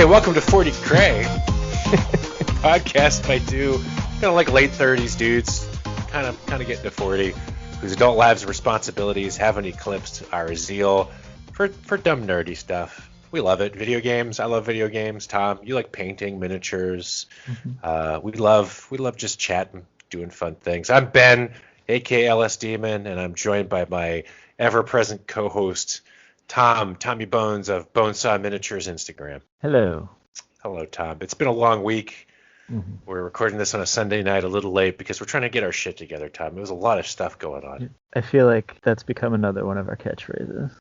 welcome to 40 Cray, podcast by two kind of like late 30s dudes, kind of getting to 40, whose adult lives and responsibilities haven't eclipsed our zeal for dumb nerdy stuff. We love it. Video games. I love video games. Tom, you like painting, miniatures. We love just chatting, doing fun things. I'm Ben, aka LS Demon, and I'm joined by my ever-present co-host, Tommy Bones of Bonesaw Miniatures Instagram. Hello, Tom. It's been a long week. We're recording this on a Sunday night, a little late, because we're trying to get our shit together, Tom. There was a lot of stuff going on. I feel like that's become another one of our catchphrases.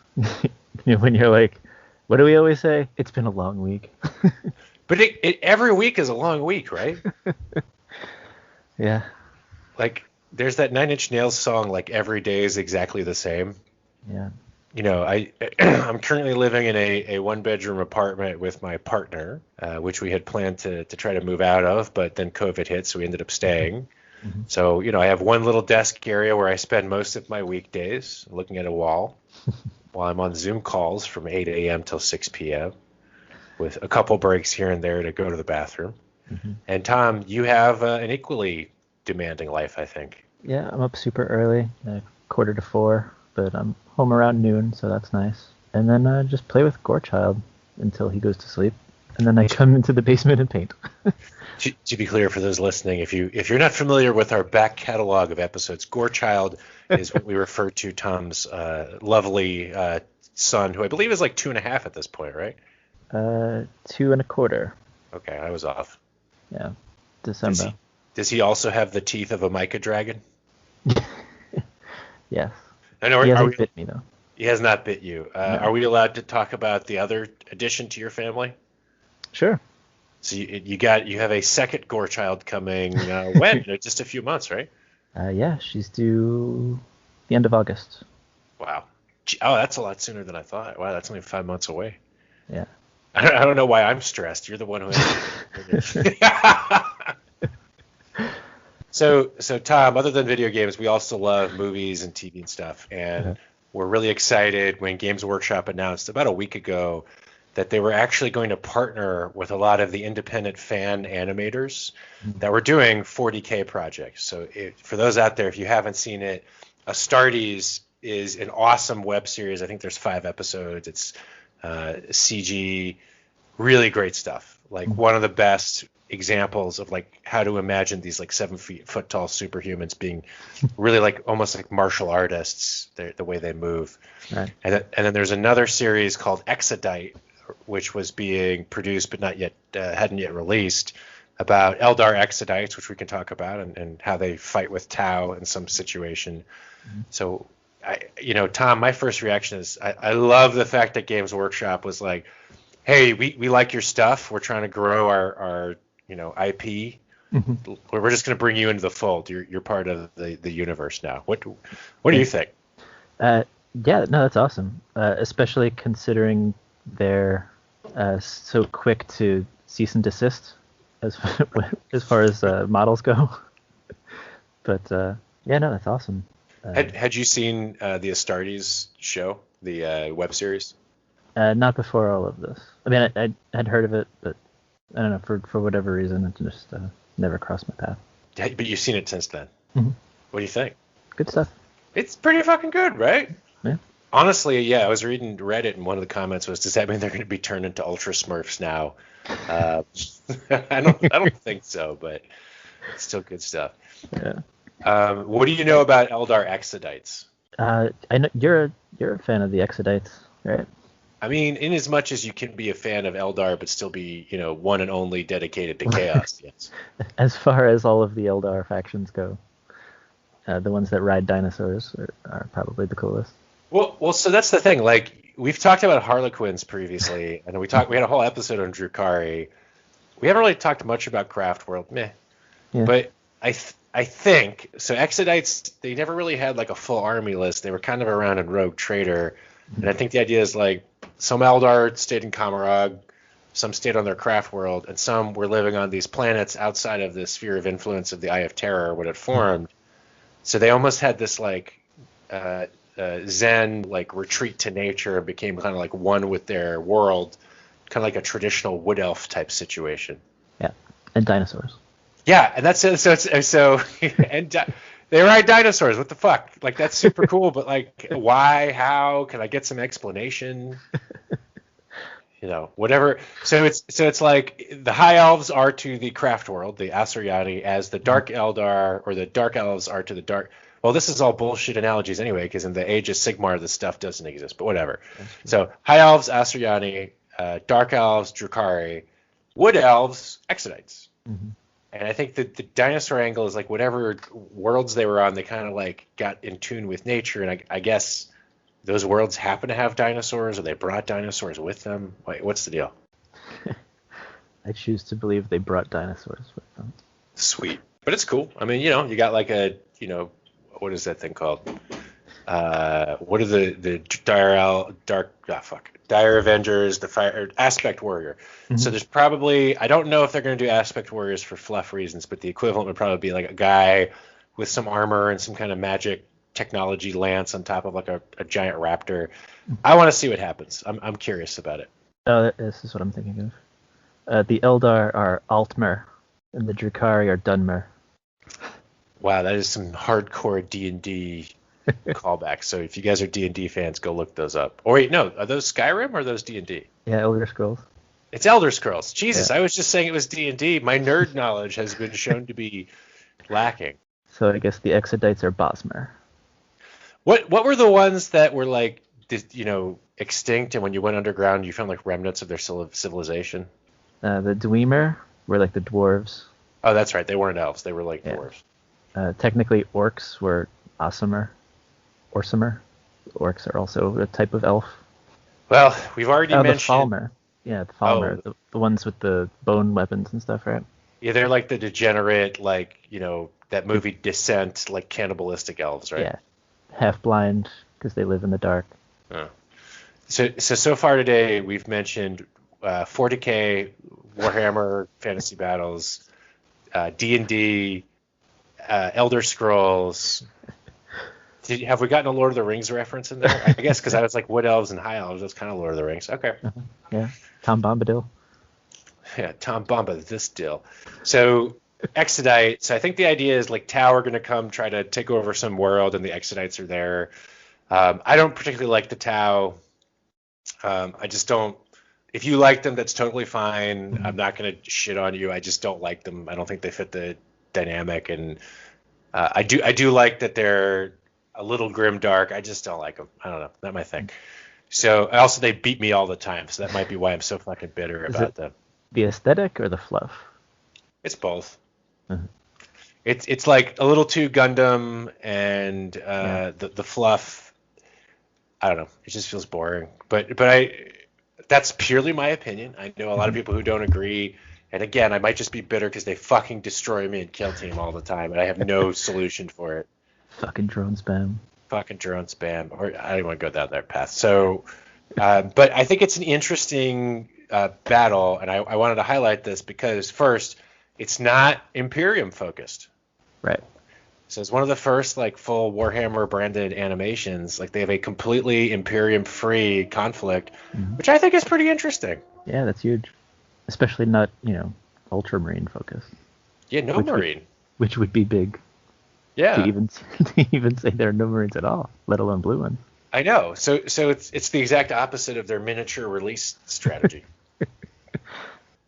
When you're like, what do we always say? It's been a long week. But every week is a long week, right? Yeah. Like, there's that Nine Inch Nails song, like, every day is exactly the same. Yeah. You know, I'm currently living in a one-bedroom apartment with my partner, which we had planned to try to move out of, but then COVID hit, so we ended up staying. So, I have one little desk area where I spend most of my weekdays looking at a wall while I'm on Zoom calls from 8 a.m. till 6 p.m. with a couple breaks here and there to go to the bathroom. And Tom, you have an equally demanding life, I think. Yeah, I'm up super early, 3:45, but I'm home around noon, so that's nice. And then I just play with Gorechild until he goes to sleep, and then I come into the basement and paint. To be clear for those listening, if you're not familiar with our back catalog of episodes, Gorechild is what we refer to Tom's lovely son, who I believe is like 2.5 at this point, right? 2.25. Okay, I was off. Yeah, December. Does he also have the teeth of a mica dragon? Yes. I know. He hasn't bit me, though. He has not bit you. No. Are we allowed to talk about the other addition to your family? Sure. So you have a second Gorechild coming when? Just a few months, right? Yeah, she's due the end of August. Wow. Oh, that's a lot sooner than I thought. Wow, that's only 5 months away. Yeah. I don't know why I'm stressed. You're the one who. So Tom, other than video games, we also love movies and TV and stuff, and we're really excited when Games Workshop announced about a week ago that they were actually going to partner with a lot of the independent fan animators that were doing 40K projects. So for those out there, if you haven't seen it, Astartes is an awesome web series. I think there's 5 episodes. It's CG, really great stuff. Like one of the best examples of like how to imagine these like 7-foot tall superhumans being really like almost like martial artists, the way they move. Right. And then there's another series called Exodite, which was being produced but not yet hadn't yet released, about Eldar Exodites, which we can talk about, and how they fight with Tau in some situation. So Tom, my first reaction is I love the fact that Games Workshop was like, hey, we like your stuff, we're trying to grow our IP. We're just going to bring you into the fold. You're part of the universe now. What do you think? Yeah, no, that's awesome. Especially considering they're so quick to cease and desist as far as models go. But yeah, no, that's awesome. Had you seen the Astartes show, the web series? Not before all of this. I mean, I had heard of it, but I don't know, for whatever reason, it just never crossed my path. But you've seen it since then. What do you think? Good stuff. It's pretty fucking good, right? Yeah. Honestly, yeah, I was reading Reddit, and one of the comments was, does that mean they're going to be turned into Ultra Smurfs now? I don't think so, but it's still good stuff. Yeah. What do you know about Eldar Exodites? I know you're a fan of the Exodites, right? I mean, in as much as you can be a fan of Eldar, but still be, one and only dedicated to chaos. Yes. As far as all of the Eldar factions go, the ones that ride dinosaurs are probably the coolest. Well, so that's the thing. Like, we've talked about Harlequins previously, and we had a whole episode on Drukhari. We haven't really talked much about Craftworld, meh. Yeah. But I think so. Exodites, they never really had like a full army list. They were kind of around in Rogue Trader, and I think the idea is like some Eldar stayed in Kamarag, some stayed on their craft world, and some were living on these planets outside of the sphere of influence of the Eye of Terror when it formed. So they almost had this like Zen like retreat to nature and became kind of like one with their world kind of like a traditional wood elf type situation. Yeah, and dinosaurs. Yeah, and that's it. So and they ride dinosaurs. What the fuck? Like, that's super cool. But like, why? How? Can I get some explanation? Whatever. So it's like the high elves are to the craft world, the Asuryani, as the dark Eldar or the dark elves are to the dark. Well, this is all bullshit analogies anyway, because in the Age of Sigmar, this stuff doesn't exist. But whatever. So high elves, Asuryani, dark elves, Drukhari, wood elves, Exodites. Mm-hmm. And I think that the dinosaur angle is like whatever worlds they were on, they kind of like got in tune with nature, and I guess those worlds happen to have dinosaurs, or they brought dinosaurs with them. Wait, what's the deal? I choose to believe they brought dinosaurs with them. Sweet. But it's cool. I mean, you got like a, what is that thing called? What are the Dire Avengers, the Fire Aspect Warrior. Mm-hmm. So there's probably, I don't know if they're going to do Aspect Warriors for fluff reasons, but the equivalent would probably be like a guy with some armor and some kind of magic technology lance on top of like a giant raptor. I want to see what happens. I'm curious about it. Oh, this is what I'm thinking of. The Eldar are Altmer, and the Drukhari are Dunmer. Wow, that is some hardcore D&D callback. So if you guys are D&D fans, go look those up. Or wait, no, are those Skyrim or are those D&D? Yeah, Elder Scrolls. It's Elder Scrolls. Jesus, yeah. I was just saying it was D&D. My nerd knowledge has been shown to be lacking. So I guess the Exodites are Bosmer. What were the ones that were like, extinct, and when you went underground, you found like remnants of their civilization? The Dwemer were like the dwarves. Oh, that's right. They weren't elves. They were like dwarves. Technically, orcs were Orsimer. Orcs are also a type of elf. Well, we've already mentioned... the Falmer. Yeah, the Falmer. Oh. The ones with the bone weapons and stuff, right? Yeah, they're like the degenerate, like, that movie Descent, like cannibalistic elves, right? Yeah. Half blind because they live in the dark. Oh. So far today, we've mentioned 40K, Warhammer, Fantasy Battles, D&D, Elder Scrolls. Have we gotten a Lord of the Rings reference in there? I guess because I was like Wood Elves and High Elves. That's kind of Lord of the Rings. Okay. Uh-huh. Yeah. Tom Bombadil. Yeah, Tom Bombadil. So Exodites. So I think the idea is like Tau are going to come try to take over some world, and the Exodites are there. I don't particularly like the Tau. I just don't. If you like them, that's totally fine. Mm-hmm. I'm not going to shit on you. I just don't like them. I don't think they fit the dynamic, and I do like that they're a little grim dark. I just don't like them. I don't know. Not my thing. So also they beat me all the time, so that might be why I'm so fucking bitter about them. The aesthetic or the fluff? It's both. Mm-hmm. It's like a little too Gundam, and the fluff. I don't know. It just feels boring. But that's purely my opinion. I know a lot of people who don't agree. And again, I might just be bitter because they fucking destroy me and kill team all the time, and I have no solution for it. Fucking drone spam. Or I don't want to go down that path. So, but I think it's an interesting battle, and I wanted to highlight this because first, it's not Imperium focused. Right. So it's one of the first like full Warhammer branded animations. Like they have a completely Imperium free conflict, which I think is pretty interesting. Yeah, that's huge. Especially not, Ultramarine focused. Yeah, no Marine. Which would be big. Yeah. To even say there are no Marines at all, let alone blue ones. I know. So it's the exact opposite of their miniature release strategy.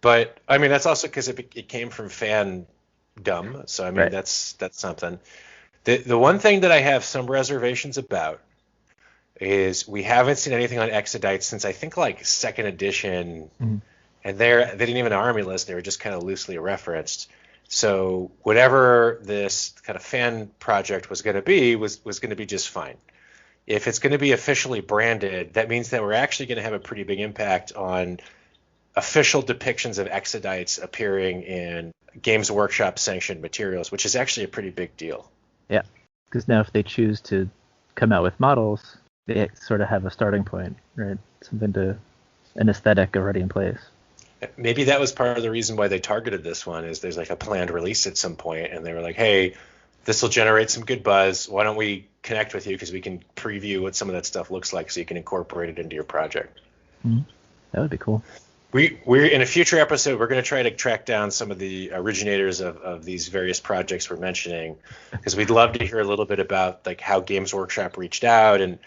But I mean that's also because it came from fandom. So I mean right. that's something. The one thing that I have some reservations about is we haven't seen anything on Exodites since I think like second edition. Mm-hmm. And they didn't even have an army list. They were just kind of loosely referenced. So whatever this kind of fan project was going to be was going to be just fine. If it's going to be officially branded, that means that we're actually going to have a pretty big impact on official depictions of Exodites appearing in Games Workshop sanctioned materials, which is actually a pretty big deal. Yeah, because now if they choose to come out with models, they sort of have a starting point, right? An aesthetic already in place. Maybe that was part of the reason why they targeted this one is there's like a planned release at some point, and they were like, hey, this will generate some good buzz. Why don't we connect with you because we can preview what some of that stuff looks like so you can incorporate it into your project. Mm-hmm. That would be cool. We're in a future episode, we're going to try to track down some of the originators of these various projects we're mentioning, because we'd love to hear a little bit about like how Games Workshop reached out, and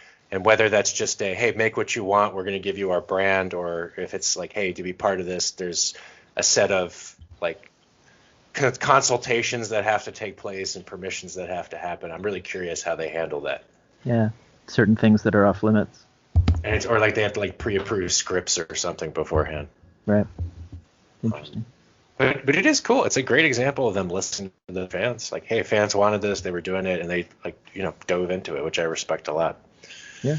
whether that's just a, hey, make what you want, we're going to give you our brand, or if it's like, hey, to be part of this, there's a set of like consultations that have to take place and permissions that have to happen. I'm really curious how they handle that. Yeah, certain things that are off limits. And it's, or like they have to like pre-approve scripts or something beforehand. Right. Interesting. But it is cool. It's a great example of them listening to the fans. Like, hey, fans wanted this, they were doing it, and they like, dove into it, which I respect a lot. Yeah.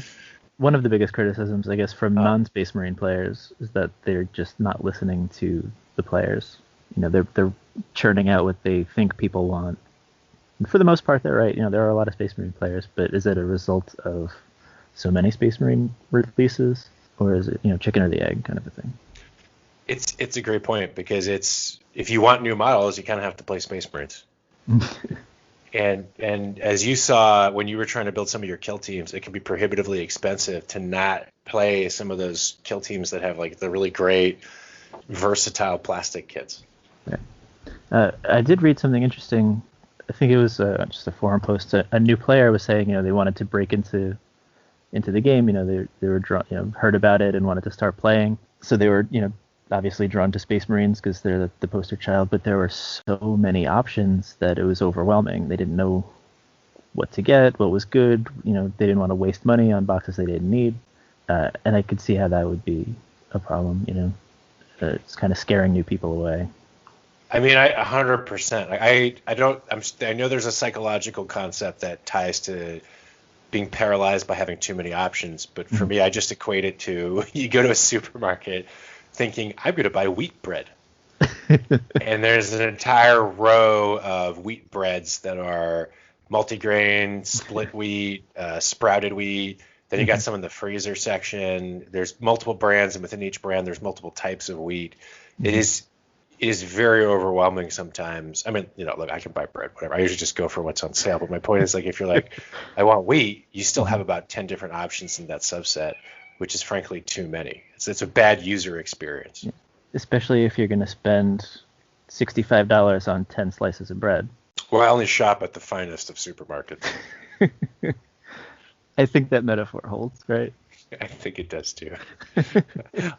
One of the biggest criticisms, I guess, from non-Space Marine players is that they're just not listening to the players. They're churning out what they think people want. And for the most part, they're right. There are a lot of Space Marine players, but is it a result of so many Space Marine releases, or is it, chicken or the egg kind of a thing? It's a great point, because it's, if you want new models, you kind of have to play Space Marines. And as you saw when you were trying to build some of your kill teams, it can be prohibitively expensive to not play some of those kill teams that have like the really great versatile plastic kits. Yeah. I did read something interesting. I think it was just a forum post. A new player was saying, they wanted to break into the game. They were heard about it and wanted to start playing. So they were, obviously drawn to Space Marines because they're the poster child, but there were so many options that it was overwhelming. They didn't know what to get, what was good. They didn't want to waste money on boxes they didn't need. And I could see how that would be a problem, it's kind of scaring new people away. I mean, 100%. I know there's a psychological concept that ties to being paralyzed by having too many options, but for me, I just equate it to, you go to a supermarket thinking, I'm going to buy wheat bread. And there's an entire row of wheat breads that are multigrain, split wheat, sprouted wheat. Then you got some in the freezer section. There's multiple brands, and within each brand, there's multiple types of wheat. It is very overwhelming sometimes. I mean, look, I can buy bread, whatever. I usually just go for what's on sale. But my point is, like, if you're like, I want wheat, you still have about 10 different options in that subset, which is frankly too many. It's a bad user experience. Especially if you're going to spend $65 on 10 slices of bread. Well, I only shop at the finest of supermarkets. I think that metaphor holds, right? I think it does too.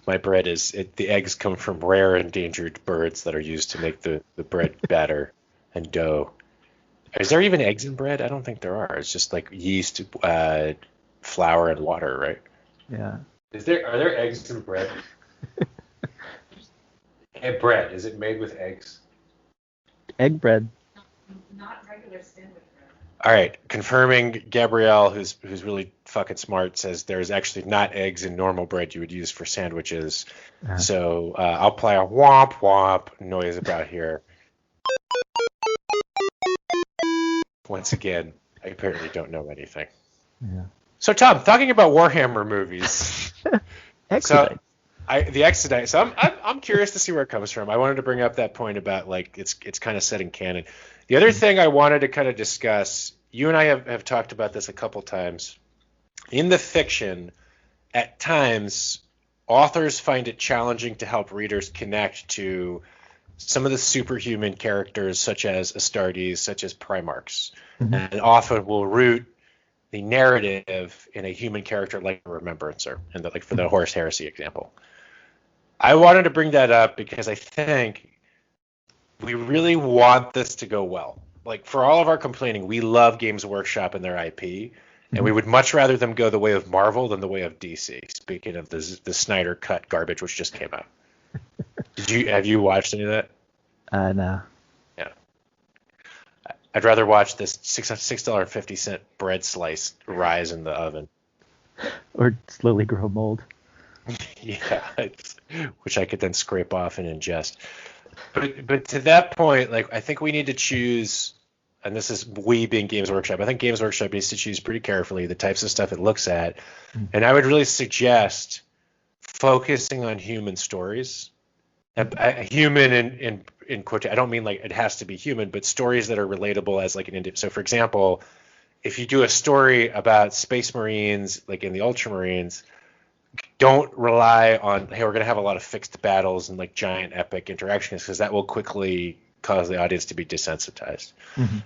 My bread the eggs come from rare endangered birds that are used to make the bread batter and dough. Is there even eggs in bread? I don't think there are. It's just like yeast, flour, and water, right? Yeah. Are there eggs in bread? Bread, is it made with eggs? Egg bread. Not regular sandwich bread. All right, confirming. Gabrielle, who's really fucking smart, says there's actually not eggs in normal bread you would use for sandwiches. So I'll play a womp womp noise about here. Once again, I apparently don't know anything. Yeah. So Tom, talking about Warhammer movies. Exodites. The Exodites. So I'm curious to see where it comes from. I wanted to bring up that point about like it's kind of set in canon. The other thing I wanted to kind of discuss, you and I have talked about this a couple times. In the fiction, at times, authors find it challenging to help readers connect to some of the superhuman characters, such as Astartes, such as Primarchs, and often will root the narrative in a human character like a Remembrancer, and like for the Horus Heresy example. I wanted to bring that up because I think we really want this to go well. Like, for all of our complaining, we love Games Workshop and their IP, and we would much rather them go the way of Marvel than the way of DC. Speaking of the Snyder cut garbage, which just came out. Have you watched any of that? No. Yeah. I'd rather watch this $6.50 bread slice rise in the oven. Or slowly grow mold. Yeah, which I could then scrape off and ingest. But to that point, like, I think we need to choose, and this is we being Games Workshop, I think Games Workshop needs to choose pretty carefully the types of stuff it looks at. And I would really suggest focusing on human stories. Human in quote, I don't mean like it has to be human, but stories that are relatable as like an individual. So for example, if you do a story about Space Marines, like in the Ultramarines, don't rely on, hey, we're going to have a lot of fixed battles and like giant epic interactions, because that will quickly cause the audience to be desensitized. Mm-hmm.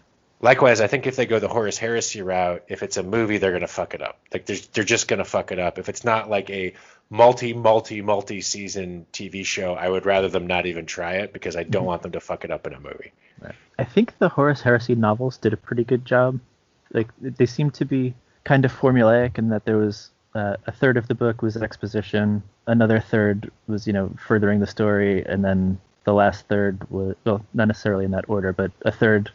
Likewise, I think if they go the Horus Heresy route, if it's a movie, they're going to fuck it up. Like they're just going to fuck it up. If it's not like a multi-season TV show, I would rather them not even try it, because I don't want them to fuck it up in a movie. Right. I think the Horus Heresy novels did a pretty good job. Like they seemed to be kind of formulaic in that there was a third of the book was exposition, another third was, furthering the story, and then the last third was, well, not necessarily in that order, but a third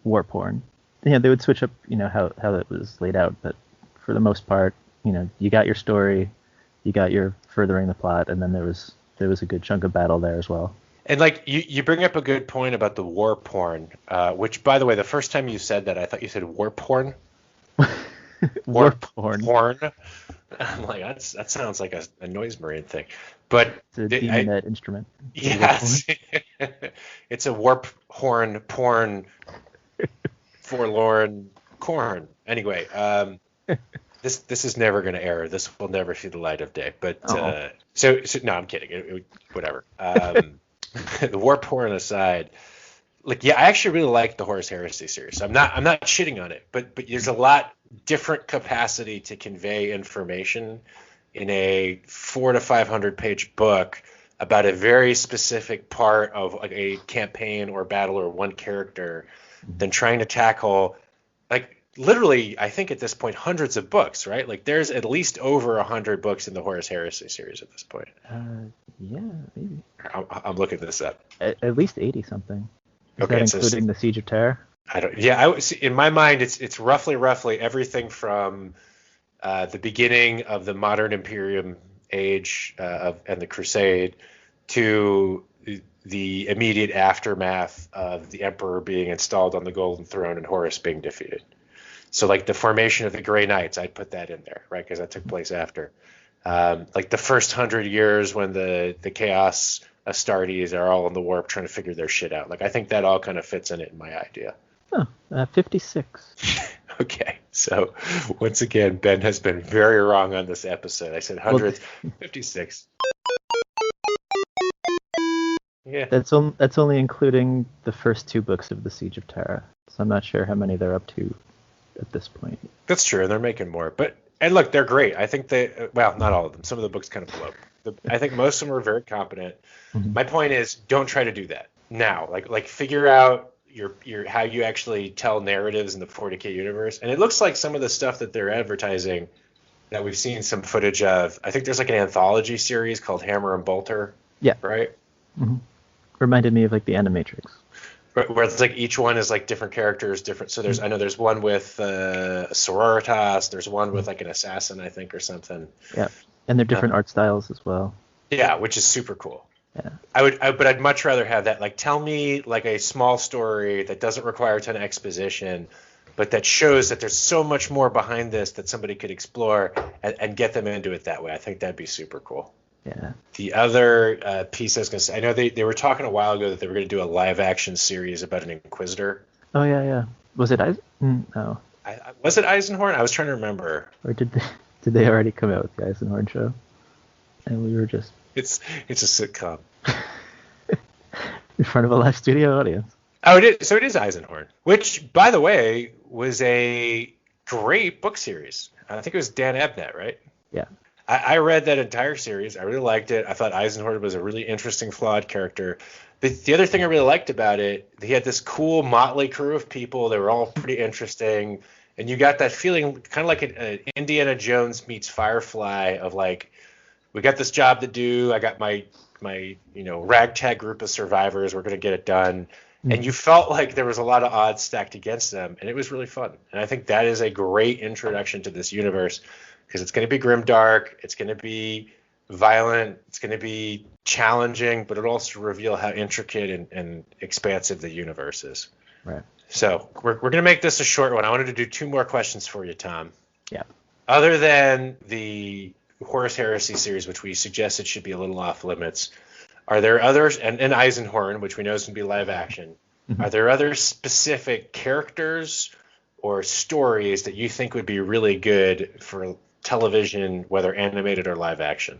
war porn. They would switch up, how it was laid out, but for the most part, you got your story, you got your furthering the plot, and then there was a good chunk of battle there as well. And like you bring up a good point about the war porn, which, by the way, the first time you said that, I thought you said war porn. War porn. I'm like, that sounds like a noise marine thing, but it's a demonet instrument. Yes, it's a warp horn porn, forlorn corn. Anyway, this is never going to air. This will never see the light of day. But so no, I'm kidding. Whatever. The war porn aside, like, yeah, I actually really like the Horus Heresy series. I'm not shitting on it, but there's a lot different capacity to convey information in a 400 to 500 page book about a very specific part of like a campaign or battle or one character than trying to tackle, like, literally, I think at this point, hundreds of books, right? Like there's at least over 100 books in the Horus Heresy series at this point. Yeah, maybe. I'm looking this up. At least 80 something. Is Okay, that including the Siege of Terra? I don't. Yeah, in my mind, it's roughly everything from the beginning of the modern Imperium age and the Crusade to the immediate aftermath of the Emperor being installed on the Golden Throne and Horus being defeated. So like the formation of the Grey Knights, I'd put that in there, right? Because that took place after. Like the first 100 years when the Chaos Astartes are all in the warp trying to figure their shit out. Like I think that all kind of fits in it in my idea. Oh, 56. Okay, so once again, Ben has been very wrong on this episode. I said hundreds, 56. Yeah, That's only including the first two books of the Siege of Terra. So I'm not sure how many they're up to at this point. that's true, and they're making more. And look, they're great. I think well, not all of them. Some of the books kind of blow. I think most of them are very competent. Mm-hmm. My point is, don't try to do that now. Like figure out your how you actually tell narratives in the 40K universe. And it looks like some of the stuff that they're advertising that we've seen some footage of. I think there's like an anthology series called Hammer and Bolter. Yeah. Right. Mm-hmm. Reminded me of like the Animatrix. Where it's like each one is like different characters, different. So I know there's one with Sororitas. There's one with like an assassin, I think, or something. Yeah, and they're different art styles as well. Yeah, which is super cool. Yeah. But I'd much rather have that. Like, tell me like a small story that doesn't require a ton of exposition, but that shows that there's so much more behind this that somebody could explore and get them into it that way. I think that'd be super cool. Yeah. The other piece I was going to say, I know they were talking a while ago that they were going to do a live action series about an Inquisitor. Oh yeah. Was it no? Was it Eisenhorn? I was trying to remember. Or did they already come out with the Eisenhorn show? And we were just It's a sitcom. in front of a live studio audience. Oh, it is. So it is Eisenhorn, which, by the way, was a great book series. I think it was Dan Abnett, right? Yeah. I read that entire series. I really liked it. I thought Eisenhorn was a really interesting, flawed character. But the other thing I really liked about it, he had this cool motley crew of people. They were all pretty interesting. And you got that feeling kind of like an Indiana Jones meets Firefly of like, we got this job to do. I got my ragtag group of survivors. We're going to get it done. And you felt like there was a lot of odds stacked against them. And it was really fun. And I think that is a great introduction to this universe, because it's going to be grimdark, it's going to be violent, it's going to be challenging, but it'll also reveal how intricate and expansive the universe is. Right. So we're going to make this a short one. I wanted to do two more questions for you, Tom. Yeah. Other than the Horus Heresy series, which we suggested should be a little off limits, are there others, and Eisenhorn, which we know is going to be live action, are there other specific characters or stories that you think would be really good for television, whether animated or live action?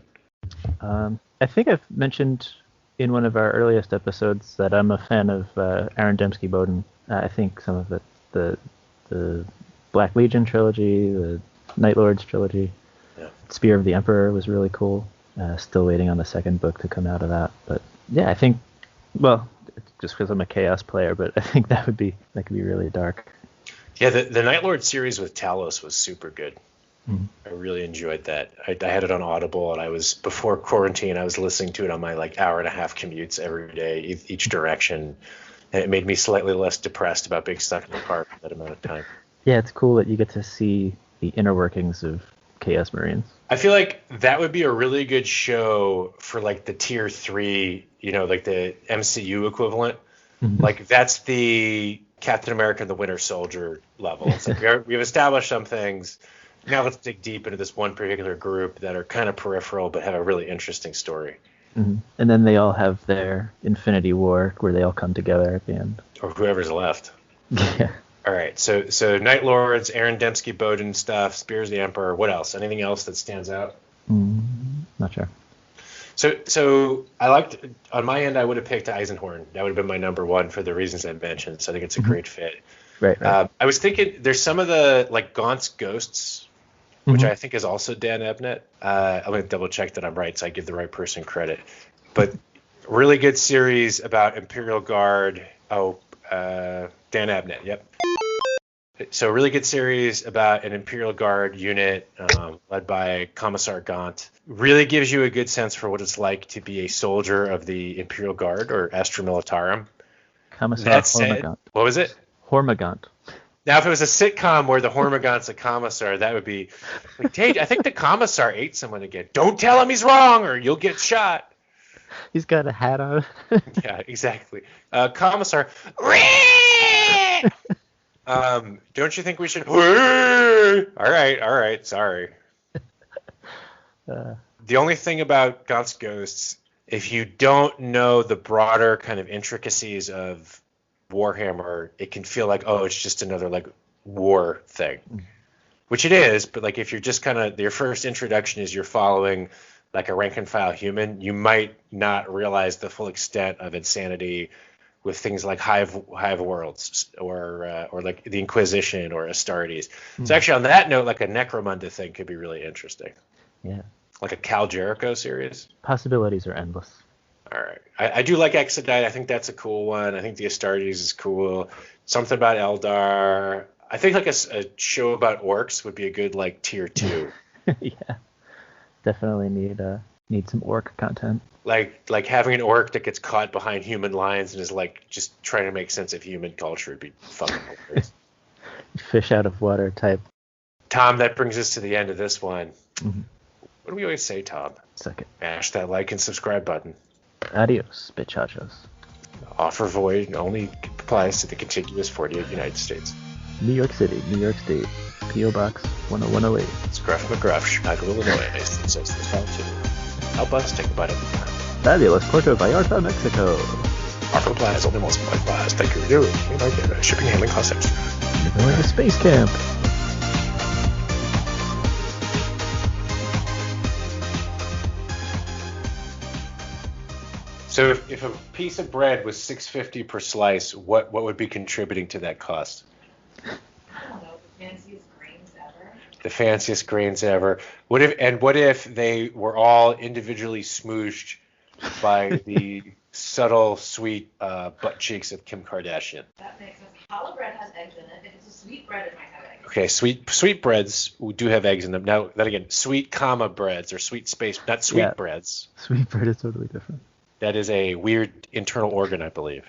I think I've mentioned in one of our earliest episodes that I'm a fan of Aaron Dembski-Bowden. I think some of the Black Legion trilogy, the Night Lords trilogy, Spear of the Emperor was really cool. Still waiting on the second book to come out of that. But yeah, I think, well, just because I'm a Chaos player, but I think that could be really dark. Yeah, the Night Lord series with Talos was super good. Mm-hmm. I really enjoyed that. I had it on Audible, and before quarantine, I was listening to it on my hour and a half commutes every day, each direction, and it made me slightly less depressed about being stuck in the car for that amount of time. Yeah, it's cool that you get to see the inner workings of Chaos Marines. I feel like that would be a really good show for the tier 3, the MCU equivalent. Mm-hmm. That's the Captain America and the Winter Soldier level. It's we've established some things. Now let's dig deep into this one particular group that are kind of peripheral but have a really interesting story. Mm-hmm. And then they all have their Infinity War where they all come together at the end. Or whoever's left. Yeah. All right. So Night Lords, Aaron Dembski-Bowden stuff, Spears of the Emperor. What else? Anything else that stands out? Not sure. So I liked, on my end, I would have picked Eisenhorn. That would have been my number one for the reasons I mentioned. So I think it's a great fit. Right. I was thinking there's some of the Gaunt's Ghosts, which I think is also Dan Abnett. I'm going to double check that I'm right, so I give the right person credit. But really good series about Imperial Guard. Dan Abnett, yep. So really good series about an Imperial Guard unit led by Commissar Gaunt. Really gives you a good sense for what it's like to be a soldier of the Imperial Guard, or Astra Militarum. Commissar Hormagaunt. What was it? Hormagaunt. Now, if it was a sitcom where the Hormagaunt's a commissar, that would be hey, I think the commissar ate someone again. Don't tell him he's wrong, or you'll get shot. He's got a hat on. Yeah, exactly. Commissar. Don't you think we should? All right. Sorry. The only thing about Gaunt's Ghosts, if you don't know the broader kind of intricacies of Warhammer, it can feel like, oh, it's just another war thing, which it is. But if you're just kind of, your first introduction is you're following a rank and file human, you might not realize the full extent of insanity with things like Hive Worlds or the Inquisition or Astartes. So actually, on that note, a Necromunda thing could be really interesting. Yeah. Like a Cal Jericho series. Possibilities are endless. All right. I do like Exodite. I think that's a cool one. I think the Astartes is cool. Something about Eldar. I think a show about orcs would be a good tier 2. Yeah. Definitely need some orc content. Like having an orc that gets caught behind human lines and is just trying to make sense of human culture would be fucking hilarious. Fish out of water type. Tom, that brings us to the end of this one. Mm-hmm. What do we always say, Tom? Second. Mash that like and subscribe button. Adios, bitchachos. Offer void only applies to the contiguous 48 United States. New York City, New York State, P.O. Box 10108. Scruff McGruff, Chicago, Illinois, 632. Help us take a bite of the time. Fabulous, Puerto Vallarta, Mexico. Offer applies only once in class. Thank you for doing. You might get a shipping handling cost extra. You're going to space camp. So if a piece of bread was $6.50 per slice, what would be contributing to that cost? I don't know, the fanciest grains ever. The fanciest grains ever. What if they were all individually smooshed by the subtle, sweet butt cheeks of Kim Kardashian? That makes sense. Challah bread has eggs in it. If it's a sweet bread, it might have eggs. Okay, sweet breads do have eggs in them. Now, then again, sweet comma breads or sweet space, not sweet breads. Sweet bread is totally different. That is a weird internal organ, I believe.